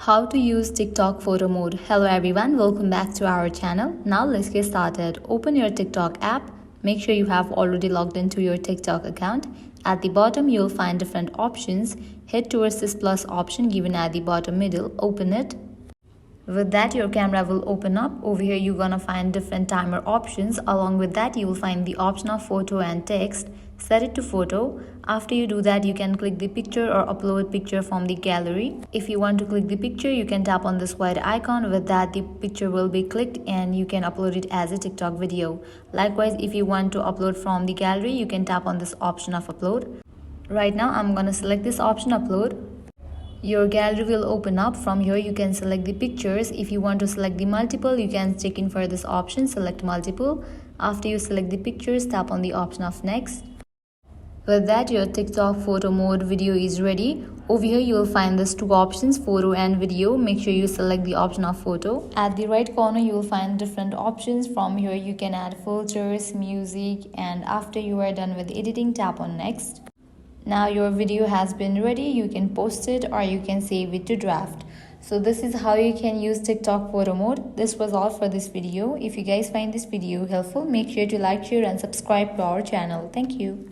How to use TikTok photo mode. Hello everyone, welcome back to our channel. Now let's get started. Open your TikTok app. Make sure you have already logged into your TikTok account. At the bottom you'll find different options. Head towards this plus option given at the bottom middle. Open it. With that, your camera will open up. Over here you're gonna find different timer options. Along with that, you will find the option of photo and text. Set it to photo. After you do that, you can click the picture or upload picture from the gallery. If you want to click the picture, you can tap on this white icon. With that, the picture will be clicked and you can upload it as a TikTok video. Likewise, if you want to upload from the gallery, you can tap on this option of upload. Right now I'm gonna select this option, upload. Your gallery will open up. From here you can select the pictures. If you want to select the multiple, you can check in for this option, select multiple. After you select the pictures, tap on the option of next. With that, your TikTok photo mode video is ready. Over here you will find these two options, photo and video. Make sure you select the option of photo. At the right corner you will find different options. From here you can add filters, music, and after you are done with editing, tap on next. Now your video has been ready. You can post it or you can save it to draft. So this is how you can use TikTok photo mode. This was all for this video. If you guys find this video helpful, make sure to like, share and subscribe to our channel. Thank you.